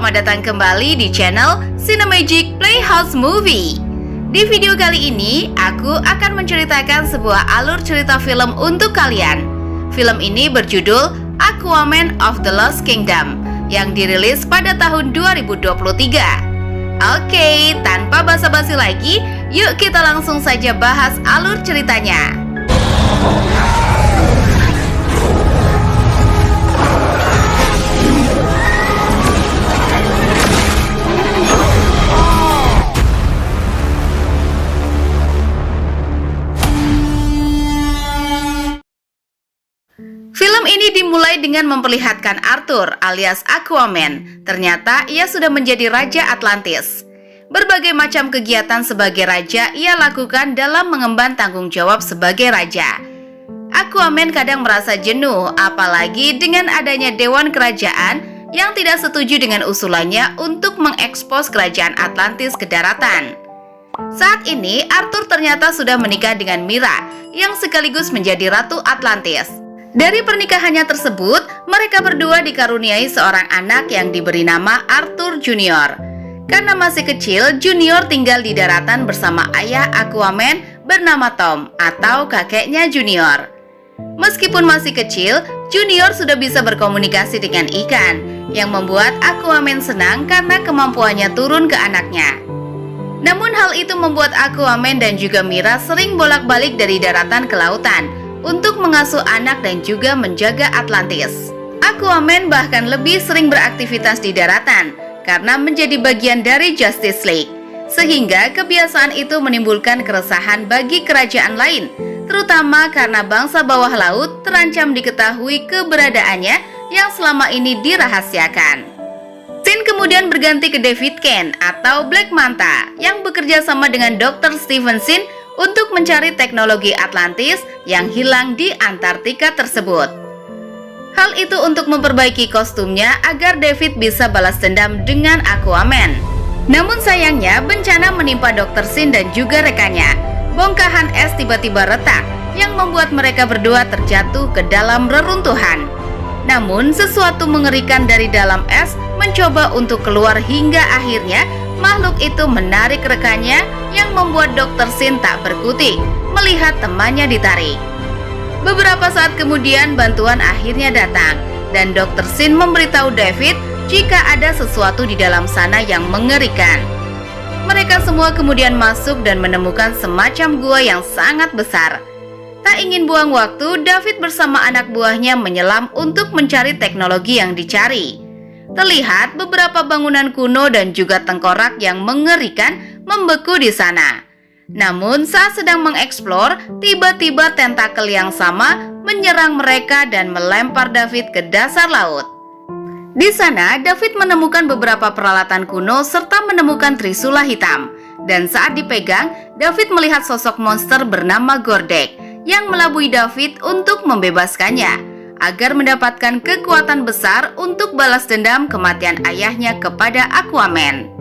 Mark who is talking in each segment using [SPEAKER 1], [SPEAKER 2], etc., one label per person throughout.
[SPEAKER 1] selamat datang kembali di channel Cinemagic Playhouse Movie. Di video kali ini, aku akan menceritakan sebuah alur cerita film untuk kalian. Film ini berjudul Aquaman of the Lost Kingdom yang dirilis pada tahun 2023. Oke, tanpa basa-basi lagi, yuk kita langsung saja bahas alur ceritanya. Film ini dimulai dengan memperlihatkan Arthur alias Aquaman. Ternyata ia sudah menjadi Raja Atlantis. Berbagai macam kegiatan sebagai raja ia lakukan dalam mengemban tanggung jawab sebagai raja. Aquaman kadang merasa jenuh, apalagi dengan adanya Dewan Kerajaan yang tidak setuju dengan usulannya untuk mengekspos kerajaan Atlantis ke daratan. Saat ini Arthur ternyata sudah menikah dengan Mira yang sekaligus menjadi Ratu Atlantis. Dari pernikahannya tersebut, mereka berdua dikaruniai seorang anak yang diberi nama Arthur Junior. Karena masih kecil, Junior tinggal di daratan bersama ayah Aquaman bernama Tom atau kakeknya Junior. Meskipun masih kecil, Junior sudah bisa berkomunikasi dengan ikan, yang membuat Aquaman senang karena kemampuannya turun ke anaknya. Namun hal itu membuat Aquaman dan juga Mira sering bolak-balik dari daratan ke lautan untuk mengasuh anak dan juga menjaga Atlantis. Aquaman bahkan lebih sering beraktivitas di daratan karena menjadi bagian dari Justice League. Sehingga kebiasaan itu menimbulkan keresahan bagi kerajaan lain, terutama karena bangsa bawah laut terancam diketahui keberadaannya yang selama ini dirahasiakan. Scene kemudian berganti ke David Kane atau Black Manta yang bekerja sama dengan Dr. Stevenson untuk mencari teknologi Atlantis yang hilang di Antartika tersebut. Hal itu untuk memperbaiki kostumnya agar David bisa balas dendam dengan Aquaman. Namun sayangnya bencana menimpa Dr. Sin dan juga rekannya. Bongkahan es tiba-tiba retak yang membuat mereka berdua terjatuh ke dalam reruntuhan. Namun sesuatu mengerikan dari dalam es mencoba untuk keluar hingga akhirnya makhluk itu menarik rekannya yang membuat Dr. Sin tak berkutik melihat temannya ditarik. Beberapa saat kemudian bantuan akhirnya datang dan Dr. Sin memberitahu David jika ada sesuatu di dalam sana yang mengerikan. Mereka semua kemudian masuk dan menemukan semacam gua yang sangat besar. Tak ingin buang waktu, David bersama anak buahnya menyelam untuk mencari teknologi yang dicari. Terlihat beberapa bangunan kuno dan juga tengkorak yang mengerikan membeku di sana. Namun saat sedang mengeksplor, tiba-tiba tentakel yang sama menyerang mereka dan melempar David ke dasar laut. Di sana, David menemukan beberapa peralatan kuno serta menemukan trisula hitam. Dan saat dipegang, David melihat sosok monster bernama Gordek yang melabui David untuk membebaskannya agar mendapatkan kekuatan besar untuk balas dendam kematian ayahnya kepada Aquaman.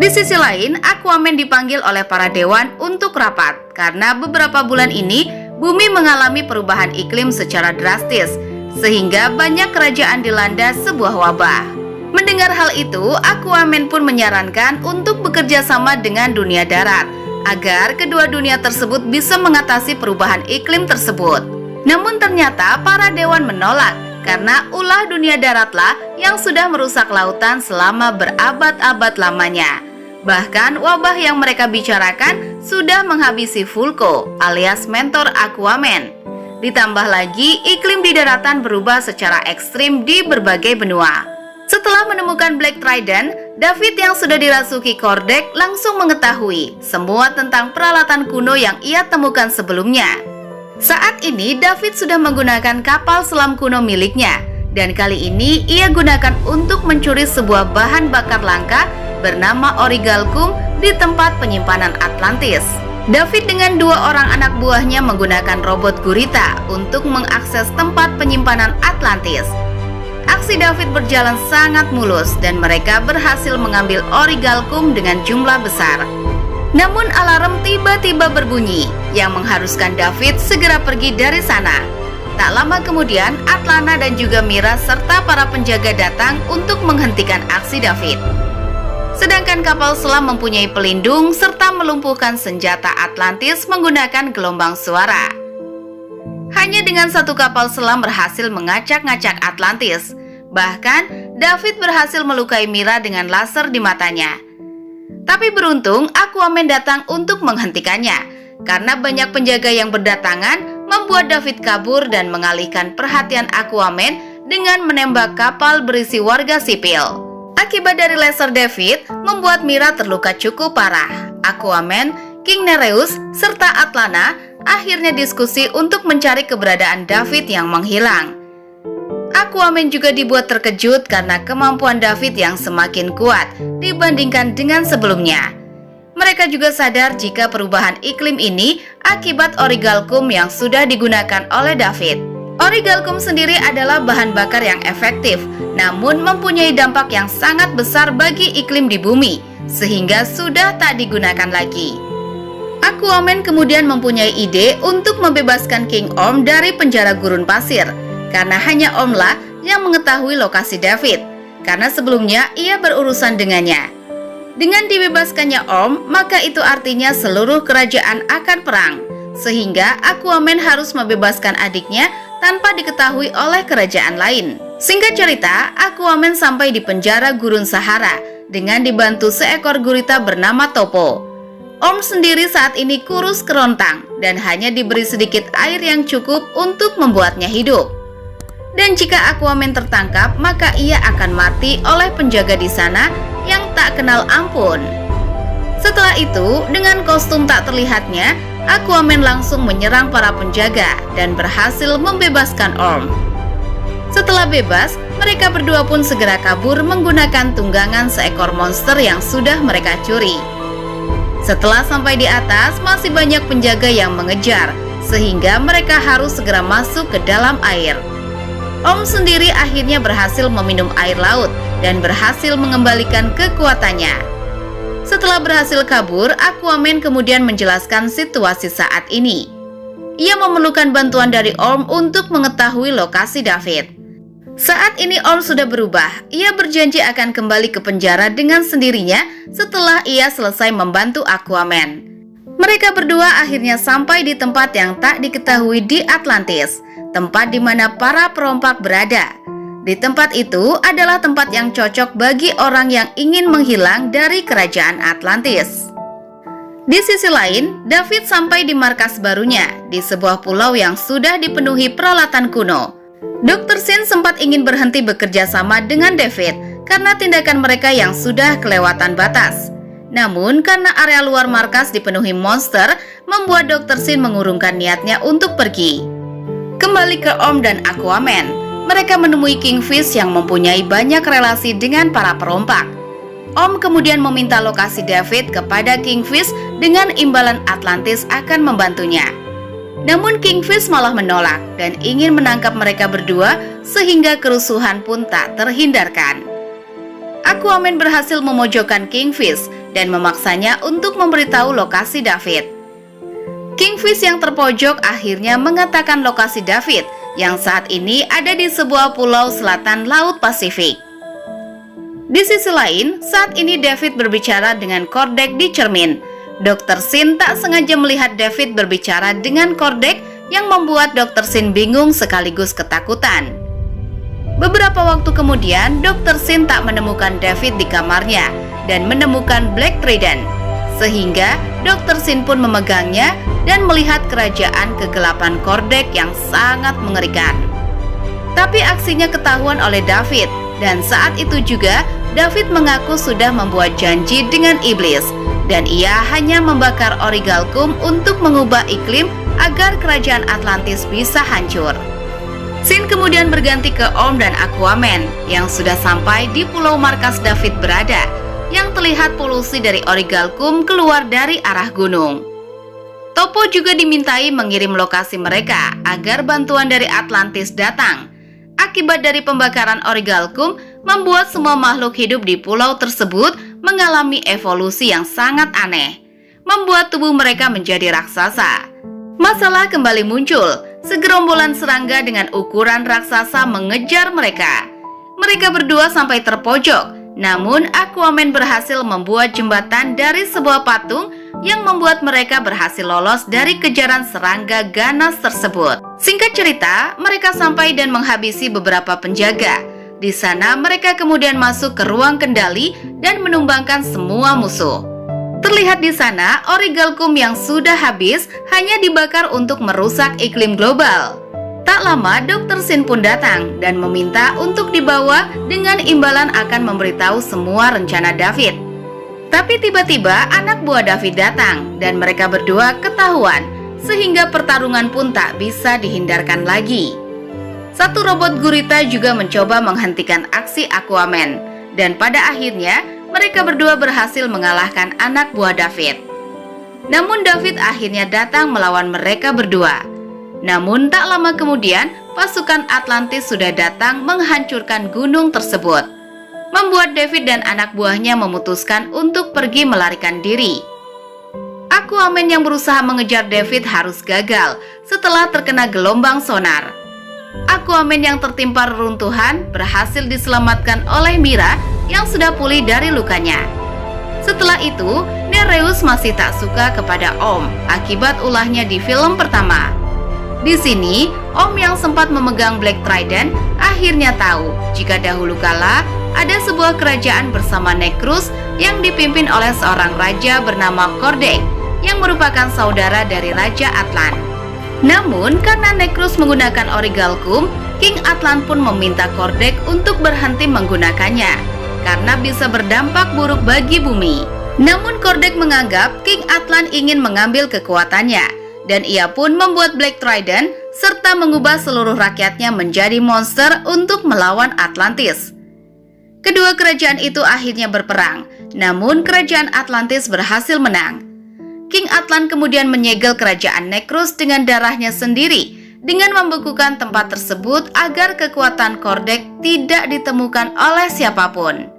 [SPEAKER 1] Di sisi lain, Aquaman dipanggil oleh para dewan untuk rapat karena beberapa bulan ini bumi mengalami perubahan iklim secara drastis sehingga banyak kerajaan dilanda sebuah wabah. Mendengar hal itu, Aquaman pun menyarankan untuk bekerja sama dengan dunia darat agar kedua dunia tersebut bisa mengatasi perubahan iklim tersebut. Namun ternyata para dewan menolak karena ulah dunia daratlah yang sudah merusak lautan selama berabad-abad lamanya. Bahkan wabah yang mereka bicarakan sudah menghabisi Vulko alias mentor Aquaman. Ditambah lagi iklim di daratan berubah secara ekstrim di berbagai benua. Setelah menemukan Black Trident, David yang sudah dirasuki Gordek langsung mengetahui semua tentang peralatan kuno yang ia temukan sebelumnya. Saat ini David sudah menggunakan kapal selam kuno miliknya dan kali ini ia gunakan untuk mencuri sebuah bahan bakar langka bernama Origalkum di tempat penyimpanan Atlantis. David dengan dua orang anak buahnya menggunakan robot gurita untuk mengakses tempat penyimpanan Atlantis. Aksi David berjalan sangat mulus dan mereka berhasil mengambil Origalkum dengan jumlah besar. Namun alarm tiba-tiba berbunyi yang mengharuskan David segera pergi dari sana. Tak lama kemudian, Atlana dan juga Mira serta para penjaga datang untuk menghentikan aksi David. Sedangkan kapal selam mempunyai pelindung serta melumpuhkan senjata Atlantis menggunakan gelombang suara. Hanya dengan satu kapal selam berhasil mengacak-ngacak Atlantis. Bahkan, David berhasil melukai Mira dengan laser di matanya. Tapi beruntung, Aquaman datang untuk menghentikannya. Karena banyak penjaga yang berdatangan, membuat David kabur dan mengalihkan perhatian Aquaman dengan menembak kapal berisi warga sipil. Akibat dari laser David, membuat Mira terluka cukup parah. Aquaman, King Nereus, serta Atlana akhirnya diskusi untuk mencari keberadaan David yang menghilang. Aquaman juga dibuat terkejut karena kemampuan David yang semakin kuat dibandingkan dengan sebelumnya. Mereka juga sadar jika perubahan iklim ini akibat Origalkum yang sudah digunakan oleh David. Origalkum sendiri adalah bahan bakar yang efektif, namun mempunyai dampak yang sangat besar bagi iklim di bumi, sehingga sudah tak digunakan lagi. Aquaman kemudian mempunyai ide untuk membebaskan King Orm dari penjara gurun pasir, karena hanya Ormlah yang mengetahui lokasi David, karena sebelumnya ia berurusan dengannya. Dengan dibebaskannya Orm, maka itu artinya seluruh kerajaan akan perang, sehingga Aquaman harus membebaskan adiknya tanpa diketahui oleh kerajaan lain. Singkat cerita, Aquaman sampai di penjara gurun Sahara dengan dibantu seekor gurita bernama Topo. Orm sendiri saat ini kurus kerontang dan hanya diberi sedikit air yang cukup untuk membuatnya hidup. Dan jika Aquaman tertangkap, maka ia akan mati oleh penjaga di sana yang tak kenal ampun. Setelah itu, dengan kostum tak terlihatnya, Aquaman langsung menyerang para penjaga dan berhasil membebaskan Orm. Setelah bebas, mereka berdua pun segera kabur menggunakan tunggangan seekor monster yang sudah mereka curi. Setelah sampai di atas, masih banyak penjaga yang mengejar, sehingga mereka harus segera masuk ke dalam air. Orm sendiri akhirnya berhasil meminum air laut dan berhasil mengembalikan kekuatannya. Setelah berhasil kabur, Aquaman kemudian menjelaskan situasi saat ini. Ia memerlukan bantuan dari Orm untuk mengetahui lokasi David. Saat ini Orm sudah berubah. Ia berjanji akan kembali ke penjara dengan sendirinya setelah ia selesai membantu Aquaman. Mereka berdua akhirnya sampai di tempat yang tak diketahui di Atlantis, tempat di mana para perompak berada. Di tempat itu adalah tempat yang cocok bagi orang yang ingin menghilang dari kerajaan Atlantis. Di sisi lain, David sampai di markas barunya, di sebuah pulau yang sudah dipenuhi peralatan kuno. Dr. Sin sempat ingin berhenti bekerja sama dengan David karena tindakan mereka yang sudah kelewatan batas. Namun, karena area luar markas dipenuhi monster, membuat Dr. Sin mengurungkan niatnya untuk pergi. Kembali ke Orm dan Aquaman, mereka menemui Kingfish yang mempunyai banyak relasi dengan para perompak. Orm kemudian meminta lokasi David kepada Kingfish dengan imbalan Atlantis akan membantunya. Namun Kingfish malah menolak dan ingin menangkap mereka berdua sehingga kerusuhan pun tak terhindarkan. Aquaman berhasil memojokkan Kingfish dan memaksanya untuk memberitahu lokasi David. Kingfish yang terpojok akhirnya mengatakan lokasi David yang saat ini ada di sebuah pulau selatan Laut Pasifik. Di sisi lain, saat ini David berbicara dengan Kordek di cermin. Dr. Sin tak sengaja melihat David berbicara dengan Kordek yang membuat Dr. Sin bingung sekaligus ketakutan. Beberapa waktu kemudian, Dr. Sin tak menemukan David di kamarnya dan menemukan Black Trident. Sehingga Dr. Sin pun memegangnya dan melihat kerajaan kegelapan Kordek yang sangat mengerikan. Tapi aksinya ketahuan oleh David, dan saat itu juga David mengaku sudah membuat janji dengan iblis, dan ia hanya membakar Origalkum untuk mengubah iklim agar kerajaan Atlantis bisa hancur. Sin kemudian berganti ke Orm dan Aquaman yang sudah sampai di pulau markas David berada, yang terlihat polusi dari Origalkum keluar dari arah gunung. Topo juga dimintai mengirim lokasi mereka agar bantuan dari Atlantis datang. Akibat dari pembakaran Origalkum, membuat semua makhluk hidup di pulau tersebut mengalami evolusi yang sangat aneh, membuat tubuh mereka menjadi raksasa. Masalah kembali muncul segerombolan serangga dengan ukuran raksasa mengejar mereka. Mereka berdua sampai terpojok, namun Aquaman berhasil membuat jembatan dari sebuah patung yang membuat mereka berhasil lolos dari kejaran serangga ganas tersebut. Singkat cerita, mereka sampai dan menghabisi beberapa penjaga. Di sana mereka kemudian masuk ke ruang kendali dan menumbangkan semua musuh. Terlihat di sana, Orichalcum yang sudah habis hanya dibakar untuk merusak iklim global. Tak lama, Dr. Syn pun datang dan meminta untuk dibawa dengan imbalan akan memberitahu semua rencana David. Tapi tiba-tiba anak buah David datang dan mereka berdua ketahuan, sehingga pertarungan pun tak bisa dihindarkan lagi. Satu robot gurita juga mencoba menghentikan aksi Aquaman, dan pada akhirnya mereka berdua berhasil mengalahkan anak buah David. Namun David akhirnya datang melawan mereka berdua. Namun tak lama kemudian pasukan Atlantis sudah datang menghancurkan gunung tersebut, membuat David dan anak buahnya memutuskan untuk pergi melarikan diri. Aquaman yang berusaha mengejar David harus gagal setelah terkena gelombang sonar. Aquaman yang tertimpa reruntuhan berhasil diselamatkan oleh Mira yang sudah pulih dari lukanya. Setelah itu, Nereus masih tak suka kepada Om akibat ulahnya di film pertama. Di sini, Om yang sempat memegang Black Trident akhirnya tahu jika dahulu kala ada sebuah kerajaan bersama Necrus yang dipimpin oleh seorang raja bernama Kordek yang merupakan saudara dari Raja Atlan. Namun karena Necrus menggunakan Orichalcum, King Atlan pun meminta Kordek untuk berhenti menggunakannya karena bisa berdampak buruk bagi bumi. Namun Kordek menganggap King Atlan ingin mengambil kekuatannya, dan ia pun membuat Black Trident serta mengubah seluruh rakyatnya menjadi monster untuk melawan Atlantis. Kedua kerajaan itu akhirnya berperang, namun kerajaan Atlantis berhasil menang. King Atlan kemudian menyegel kerajaan Necrus dengan darahnya sendiri dengan membekukan tempat tersebut agar kekuatan Kordek tidak ditemukan oleh siapapun.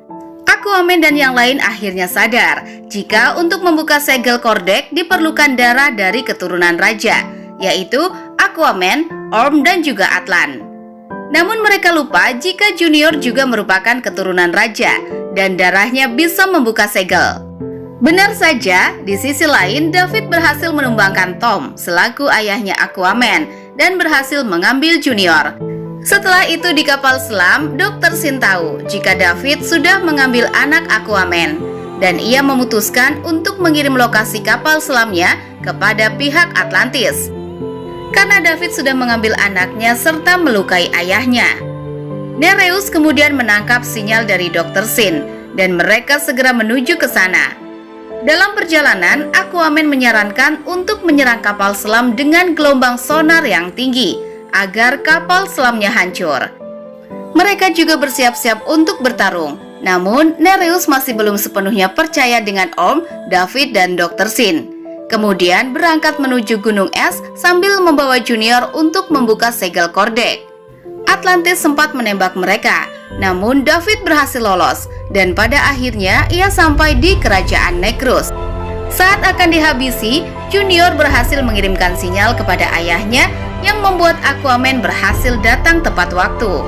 [SPEAKER 1] Aquaman dan yang lain akhirnya sadar jika untuk membuka segel Kordek diperlukan darah dari keturunan raja, yaitu Aquaman, Orm, dan juga Atlan. Namun mereka lupa jika Junior juga merupakan keturunan raja dan darahnya bisa membuka segel. Benar saja, di sisi lain David berhasil menumbangkan Tom selaku ayahnya Aquaman dan berhasil mengambil Junior. Setelah itu di kapal selam, Dr. Syn tahu jika David sudah mengambil anak Aquaman dan ia memutuskan untuk mengirim lokasi kapal selamnya kepada pihak Atlantis. Karena David sudah mengambil anaknya serta melukai ayahnya. Nereus kemudian menangkap sinyal dari Dr. Syn dan mereka segera menuju ke sana. Dalam perjalanan, Aquaman menyarankan untuk menyerang kapal selam dengan gelombang sonar yang tinggi agar kapal selamnya hancur. Mereka juga bersiap-siap untuk bertarung. Namun, Nereus masih belum sepenuhnya percaya dengan Orm, David, dan Dr. Syn. Kemudian berangkat menuju Gunung Es sambil membawa Junior untuk membuka segel Kordek. Atlantis sempat menembak mereka, namun David berhasil lolos dan pada akhirnya ia sampai di kerajaan Necrus. Saat akan dihabisi, Junior berhasil mengirimkan sinyal kepada ayahnya yang membuat Aquaman berhasil datang tepat waktu.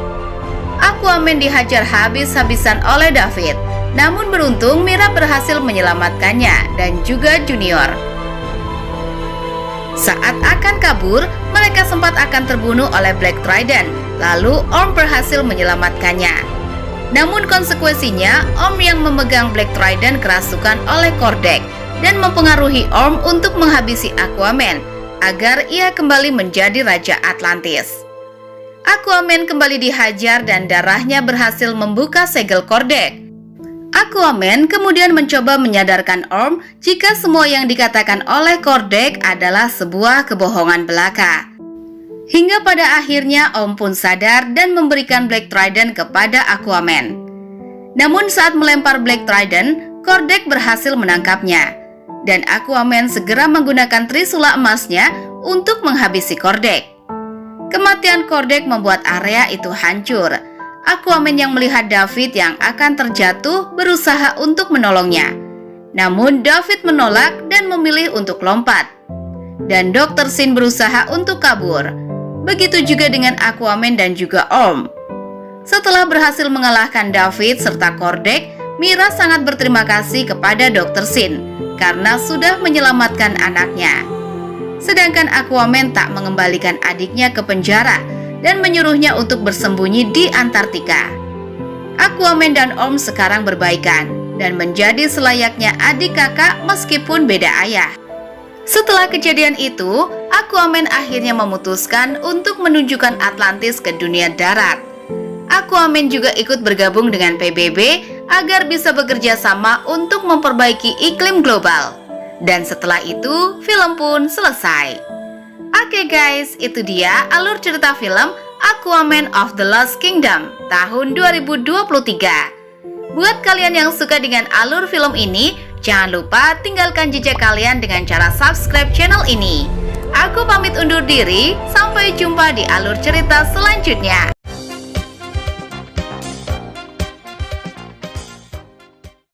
[SPEAKER 1] Aquaman dihajar habis-habisan oleh David, namun beruntung Mira berhasil menyelamatkannya dan juga Junior. Saat akan kabur, mereka sempat akan terbunuh oleh Black Trident, lalu Orm berhasil menyelamatkannya. Namun konsekuensinya, Orm yang memegang Black Trident kerasukan oleh Kordek dan mempengaruhi Orm untuk menghabisi Aquaman agar ia kembali menjadi Raja Atlantis. Aquaman kembali dihajar dan darahnya berhasil membuka segel Kordek. Aquaman kemudian mencoba menyadarkan Orm jika semua yang dikatakan oleh Kordek adalah sebuah kebohongan belaka. Hingga pada akhirnya Orm pun sadar dan memberikan Black Trident kepada Aquaman. Namun saat melempar Black Trident, Kordek berhasil menangkapnya. Dan Aquaman segera menggunakan trisula emasnya untuk menghabisi Kordek. Kematian Kordek membuat area itu hancur. Aquaman yang melihat David yang akan terjatuh berusaha untuk menolongnya. Namun David menolak dan memilih untuk lompat. Dan Dr. Syn berusaha untuk kabur. Begitu juga dengan Aquaman dan juga Orm. Setelah berhasil mengalahkan David serta Kordek, Mira sangat berterima kasih kepada Dr. Shin karena sudah menyelamatkan anaknya. Sedangkan Aquaman tak mengembalikan adiknya ke penjara dan menyuruhnya untuk bersembunyi di Antartika. Aquaman dan Orm sekarang berbaikan dan menjadi selayaknya adik kakak meskipun beda ayah. Setelah kejadian itu, Aquaman akhirnya memutuskan untuk menunjukkan Atlantis ke dunia darat. Aquaman juga ikut bergabung dengan PBB agar bisa bekerja sama untuk memperbaiki iklim global. Dan setelah itu, film pun selesai. Oke guys, itu dia alur cerita film Aquaman of the Lost Kingdom tahun 2023. Buat kalian yang suka dengan alur film ini, jangan lupa tinggalkan jejak kalian dengan cara subscribe channel ini. Aku pamit undur diri, sampai jumpa di alur cerita selanjutnya.